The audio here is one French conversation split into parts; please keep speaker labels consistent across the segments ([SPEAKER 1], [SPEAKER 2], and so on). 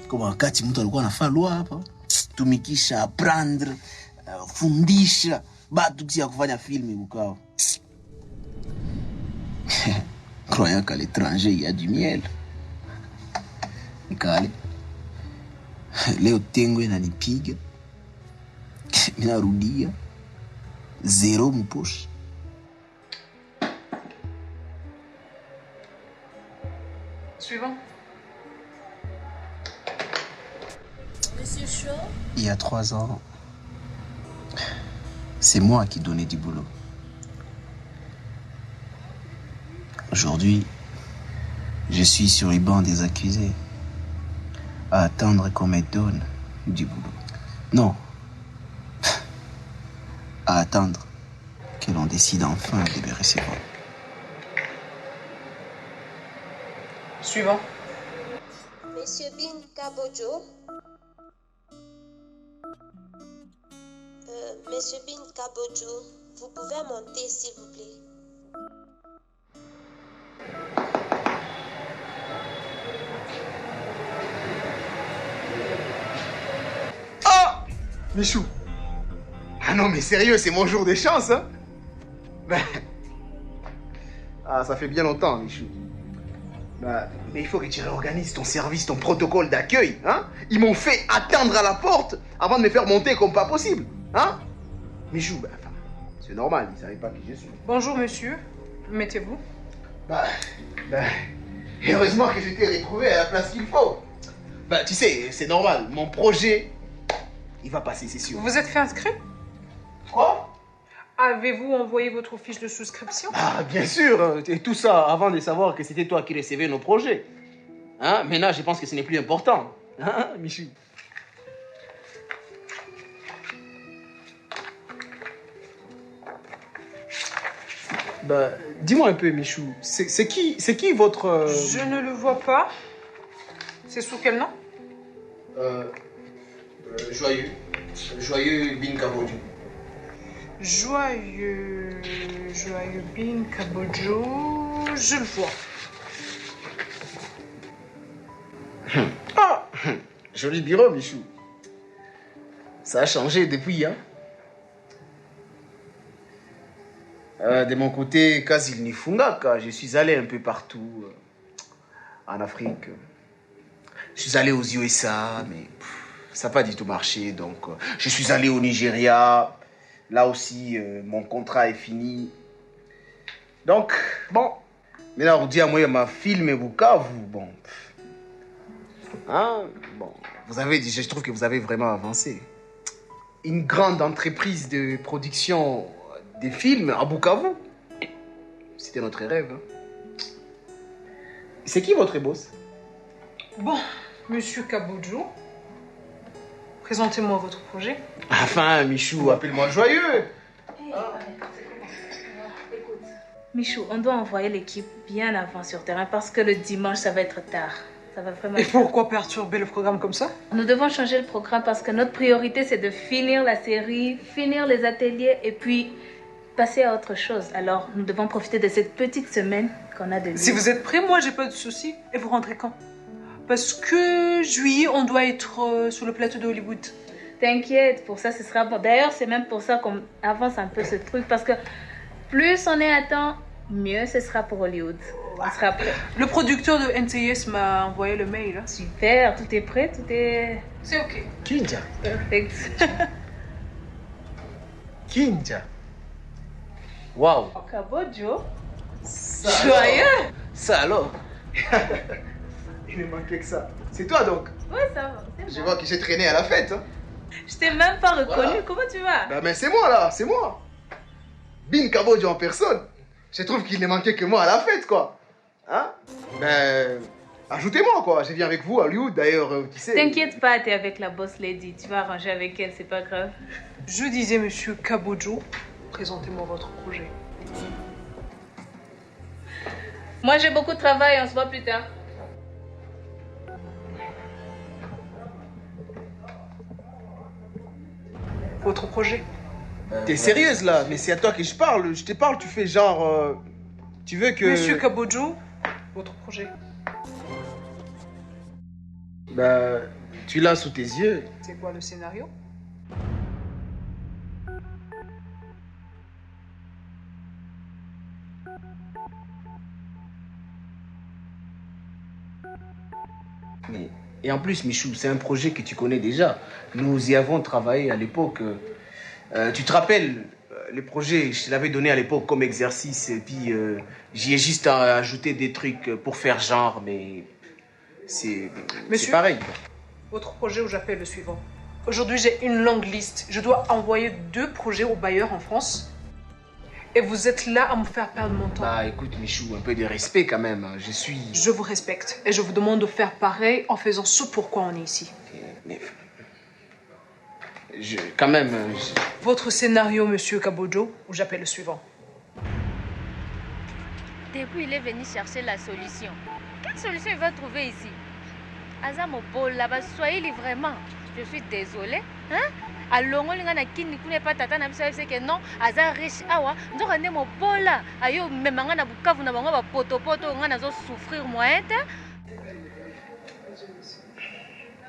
[SPEAKER 1] Kwa wakati mtu alikuwa anafaa lua hapa, tumikisha, apprendre, fundisha, batu kisi ya kufanya filmi Bukavu. Croyant qu'à l'étranger il y a du miel. Nikale. Leo tengo inanipiga. Minarudia. Zero mposhi.
[SPEAKER 2] Suivant.
[SPEAKER 3] Monsieur Shaw?
[SPEAKER 1] Il y a 3 ans, c'est moi qui donnais du boulot. Aujourd'hui, je suis sur les bancs des accusés, à attendre qu'on me donne du boulot. Non, à attendre que l'on décide enfin de me recevoir.
[SPEAKER 2] Suivant.
[SPEAKER 3] Monsieur Bin Kabojo? Monsieur Bin Kabojo, vous pouvez monter s'il vous plaît?
[SPEAKER 4] Michou. Ah non, mais sérieux, c'est mon jour de chance, hein. Ben... Ah, ça fait bien longtemps, Michou. Ben, mais il faut que tu réorganises ton service, ton protocole d'accueil, hein. Ils m'ont fait attendre à la porte avant de me faire monter comme pas possible, hein. Michou, ben, enfin, c'est normal, ils ne savaient pas qui je suis.
[SPEAKER 2] Bonjour, monsieur. Mettez-vous.
[SPEAKER 4] Ben, heureusement que je t'ai retrouvé à la place qu'il faut. Ben, tu sais, c'est normal, mon projet... il va passer, c'est sûr.
[SPEAKER 2] Vous vous êtes fait inscrire?
[SPEAKER 4] Quoi?
[SPEAKER 2] Avez-vous envoyé votre fiche de souscription?
[SPEAKER 4] Ah, bien sûr. Et tout ça avant de savoir que c'était toi qui recevais nos projets. Hein? Maintenant, je pense que ce n'est plus important. Hein, Michou? Bah, dis-moi un peu, Michou. C'est qui votre...
[SPEAKER 2] Je ne le vois pas. C'est sous quel nom?
[SPEAKER 4] Joyeux Bin Kabojo.
[SPEAKER 2] Joyeux Bin Kabojo. Je le vois.
[SPEAKER 4] Ah, joli bureau, Michou. Ça a changé depuis, hein. De mon côté, Kazil Nifungaka, je suis allé un peu partout en Afrique. Je suis allé aux USA, mais ça n'a pas du tout marché. Donc, je suis allé au Nigeria. Là aussi, mon contrat est fini. Donc, bon. Maintenant, on dit à moi, ma film Bukavu, bon. Hein, bon. Vous avez dit, je trouve que vous avez vraiment avancé. Une grande entreprise de production des films à Bukavu. C'était notre rêve. Hein. C'est qui votre boss?
[SPEAKER 2] Bon, monsieur Kabojo, présentez-moi votre projet.
[SPEAKER 4] Enfin, Michou, appelle-moi Joyeux.
[SPEAKER 5] Michou, on doit envoyer l'équipe bien avant sur terrain parce que le dimanche, ça va être tard. Ça va vraiment
[SPEAKER 2] Et pourquoi perturber le programme comme ça?
[SPEAKER 5] Nous devons changer le programme parce que notre priorité, c'est de finir la série, finir les ateliers et puis passer à autre chose. Alors, nous devons profiter de cette petite semaine qu'on a de libre.
[SPEAKER 2] Si vous êtes prêts, moi, j'ai pas de soucis. Et vous rentrez quand? Parce que juillet, on doit être sur le plateau de Hollywood.
[SPEAKER 5] T'inquiète, pour ça, ce sera bon. D'ailleurs, c'est même pour ça qu'on avance un peu ce truc parce que plus on est à temps, mieux ce sera pour Hollywood. On sera prêt.
[SPEAKER 2] Le producteur de NTS m'a envoyé le mail. Hein.
[SPEAKER 5] Super, tout est prêt, tout est...
[SPEAKER 2] C'est ok.
[SPEAKER 4] Kinja.
[SPEAKER 5] Perfect.
[SPEAKER 4] Kinja. Waouh.
[SPEAKER 5] Kabojo.
[SPEAKER 2] Joyeux.
[SPEAKER 4] Ça alors. Il ne manquait que ça. C'est toi donc?
[SPEAKER 5] Oui, ça va.
[SPEAKER 4] Je vois que j'ai traîné à la fête. Hein.
[SPEAKER 5] Je t'ai même pas reconnu.
[SPEAKER 4] Voilà.
[SPEAKER 5] Comment tu vas?
[SPEAKER 4] Bah, mais c'est moi là, c'est moi. Bin Kabojo en personne. Je trouve qu'il ne manquait que moi à la fête, quoi. Hein? Ben, ajoutez-moi, quoi. Je viens avec vous à Hollywood, d'ailleurs, qui sait.
[SPEAKER 5] T'inquiète pas, t'es avec la boss lady. Tu vas arranger avec elle, c'est pas grave.
[SPEAKER 2] Je disais, monsieur Kabojo, présentez-moi votre projet.
[SPEAKER 5] Moi, j'ai beaucoup de travail. On se voit plus tard.
[SPEAKER 2] Votre projet?
[SPEAKER 4] T'es sérieuse là? Mais c'est à toi que je parle. Je te parle, tu fais genre. Tu veux que.
[SPEAKER 2] Monsieur Kabojo, votre projet?
[SPEAKER 4] Bah, tu l'as sous tes yeux.
[SPEAKER 2] C'est quoi le scénario?
[SPEAKER 4] Mais, et en plus, Michou, c'est un projet que tu connais déjà. Nous y avons travaillé à l'époque. Tu te rappelles, les projets, je te l'avais donné à l'époque comme exercice. Et puis, j'y ai juste ajouté des trucs pour faire genre, mais c'est
[SPEAKER 2] Monsieur,
[SPEAKER 4] pareil.
[SPEAKER 2] votre projet, j'appelle le suivant. Aujourd'hui, j'ai une longue liste. Je dois envoyer 2 projets aux bailleurs en France. Et vous êtes là à me faire perdre mon temps.
[SPEAKER 4] Bah écoute, Michou, un peu de respect quand même.
[SPEAKER 2] Je vous respecte et je vous demande de faire pareil en faisant ce pourquoi on est ici.
[SPEAKER 4] Mais, quand même.
[SPEAKER 2] Votre scénario, monsieur Kabodjo, j'appelle le suivant.
[SPEAKER 6] Depuis, il est venu chercher la solution. Quelle solution il va trouver ici? Azamopol, là-bas, soyez-le vraiment. Je suis désolée. Hein? Alongo linga na kini kune pa tata na biso c'est que non aza riche awa ndoka nde mobola ayo memanga na bukavu na bango ba poto nga na zo souffrir moi te.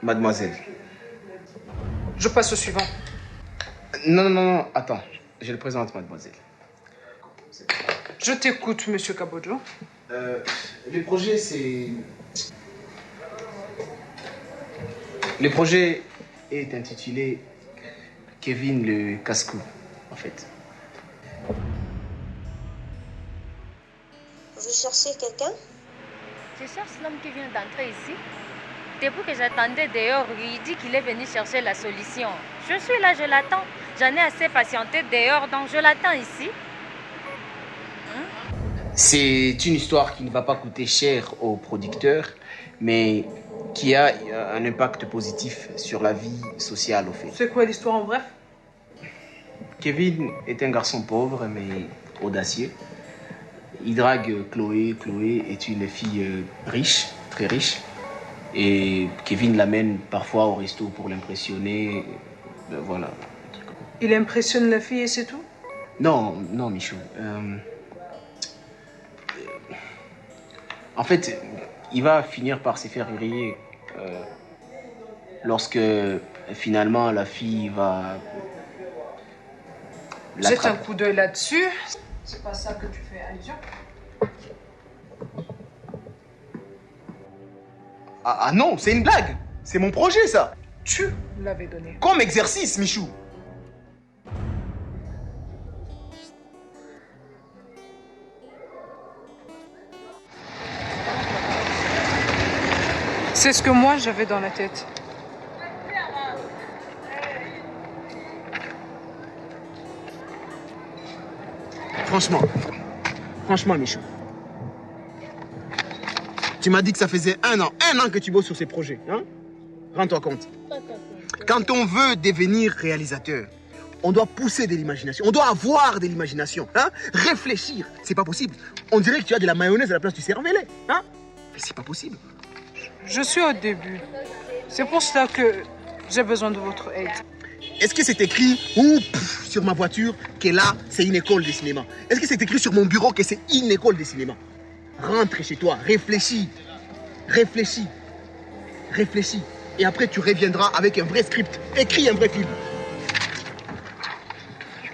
[SPEAKER 4] Mademoiselle.
[SPEAKER 2] Je passe au suivant.
[SPEAKER 4] Non, attends. Je le présente, mademoiselle.
[SPEAKER 2] Je t'écoute, monsieur Kabodjo.
[SPEAKER 4] Le projet, c'est... Le projet est intitulé Kevin le casse-cou, en fait.
[SPEAKER 3] Vous cherchez quelqu'un?
[SPEAKER 6] Je cherche l'homme qui vient d'entrer ici. Depuis que j'attendais dehors, il dit qu'il est venu chercher la solution. Je suis là, je l'attends. J'en ai assez patienté dehors, donc je l'attends ici.
[SPEAKER 4] C'est une histoire qui ne va pas coûter cher aux producteurs, mais qui a un impact positif sur la vie sociale, au fait.
[SPEAKER 2] C'est quoi l'histoire en bref?
[SPEAKER 4] Kevin est un garçon pauvre, mais audacieux. Il drague Chloé. Chloé est une fille riche, très riche. Et Kevin l'amène parfois au resto pour l'impressionner. Voilà.
[SPEAKER 2] Il impressionne la fille et c'est tout?
[SPEAKER 4] Non, Michou. En fait, il va finir par se faire griller lorsque finalement la fille va...
[SPEAKER 2] Jette un coup d'œil là-dessus. C'est pas ça que tu fais allusion?
[SPEAKER 4] Ah non, c'est une blague. C'est mon projet, ça.
[SPEAKER 2] Tu l'avais donné.
[SPEAKER 4] Comme exercice, Michou.
[SPEAKER 2] C'est ce que moi j'avais dans la tête.
[SPEAKER 4] Franchement, Michou. Tu m'as dit que ça faisait un an que tu bosses sur ces projets, hein? Rends-toi compte. Quand on veut devenir réalisateur, on doit pousser de l'imagination, on doit avoir de l'imagination, hein? Réfléchir, c'est pas possible. On dirait que tu as de la mayonnaise à la place du cervelet, hein? Mais c'est pas possible.
[SPEAKER 2] Je suis au début. C'est pour cela que j'ai besoin de votre aide.
[SPEAKER 4] Est-ce que c'est écrit sur ma voiture que là, c'est une école de cinéma? Est-ce que c'est écrit sur mon bureau que c'est une école de cinéma? Rentre chez toi, réfléchis. Et après, tu reviendras avec un vrai script. Écris un vrai film.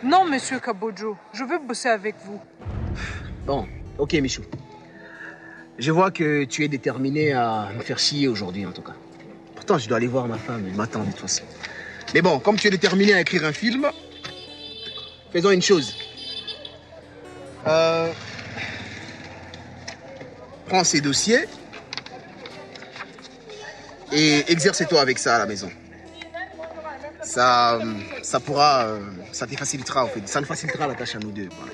[SPEAKER 2] Non, monsieur Kabodjo, je veux bosser avec vous.
[SPEAKER 4] Bon, ok, Michou. Je vois que tu es déterminé à me faire chier aujourd'hui, en tout cas. Pourtant, je dois aller voir ma femme, elle m'attend de toute façon. Mais bon, comme tu es déterminé à écrire un film, faisons une chose. Prends ces dossiers et exerce-toi avec ça à la maison. Ça te facilitera, en fait. Ça nous facilitera la tâche à nous deux. Voilà.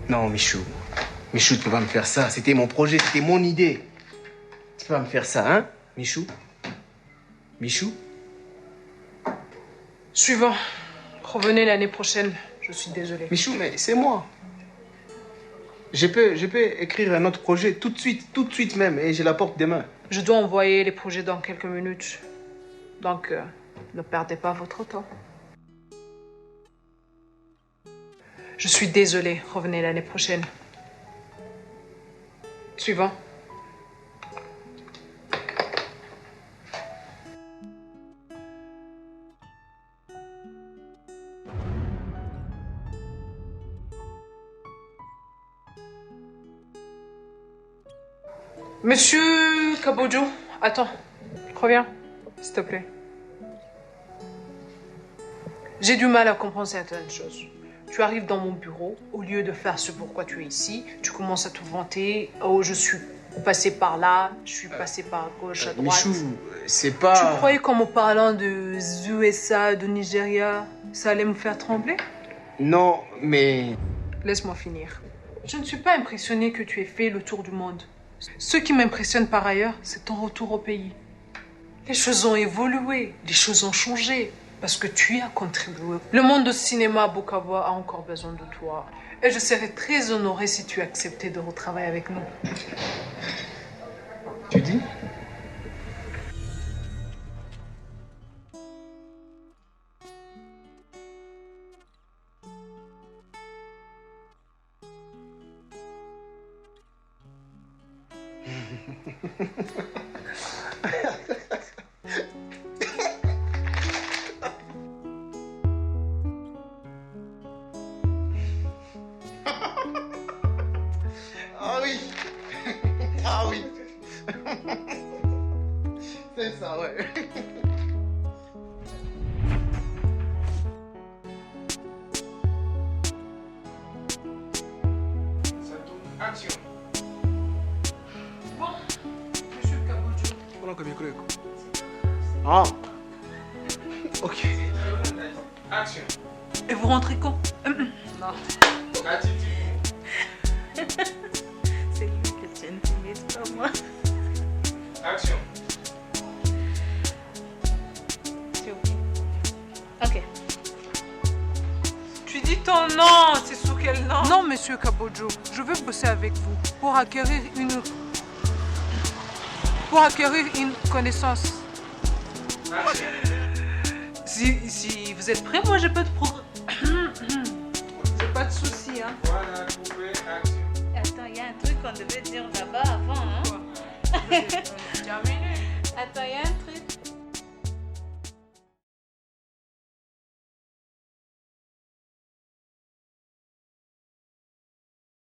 [SPEAKER 4] Non, Michou. Michou, tu peux pas me faire ça. C'était mon projet, c'était mon idée. Tu peux pas me faire ça, hein, Michou? Michou?
[SPEAKER 2] Suivant. Revenez l'année prochaine. Je suis désolée.
[SPEAKER 4] Michou, mais c'est moi. Je peux écrire un autre projet tout de suite même, et je l'apporte demain.
[SPEAKER 2] Je dois envoyer les projets dans quelques minutes. Donc, ne perdez pas votre temps. Je suis désolée. Revenez l'année prochaine. Suivant. Monsieur Kabojo, attends. Reviens, s'il te plaît. J'ai du mal à comprendre certaines choses. Tu arrives dans mon bureau, au lieu de faire ce pourquoi tu es ici, tu commences à te vanter. Oh, je suis passé par là, je suis passé par gauche à droite.
[SPEAKER 4] Michou, c'est pas...
[SPEAKER 2] Tu croyais qu'en me parlant de USA, de Nigeria, ça allait me faire trembler?
[SPEAKER 4] Non, mais...
[SPEAKER 2] Laisse-moi finir. Je ne suis pas impressionnée que tu aies fait le tour du monde. Ce qui m'impressionne par ailleurs, c'est ton retour au pays. Les choses ont évolué, les choses ont changé, parce que tu y as contribué. Le monde du cinéma à Bukavu a encore besoin de toi. Et je serais très honorée si tu acceptais de retravailler avec nous.
[SPEAKER 4] Tu dis? Ah oui. Ah oui. C'est ça, ouais. Action.
[SPEAKER 2] Bon, monsieur Kabojo.
[SPEAKER 4] Ah. Ok.
[SPEAKER 7] Action.
[SPEAKER 2] Et vous rentrez quand? Non.
[SPEAKER 7] Attitude.
[SPEAKER 5] C'est lui que tu intimides, pas moi.
[SPEAKER 7] Action.
[SPEAKER 5] C'est ok. Ok.
[SPEAKER 2] Tu dis ton nom, c'est sous quel nom? Non, monsieur Kabojo, je veux bosser avec vous pour acquérir une connaissance.
[SPEAKER 7] Action.
[SPEAKER 2] Si vous êtes prêts, moi j'ai pas de problème. J'ai pas de soucis, hein.
[SPEAKER 7] Voilà, coupé, action.
[SPEAKER 5] Attends, il y a un truc qu'on devait dire là-bas avant, hein?
[SPEAKER 2] Terminé.
[SPEAKER 5] Attends, il y a un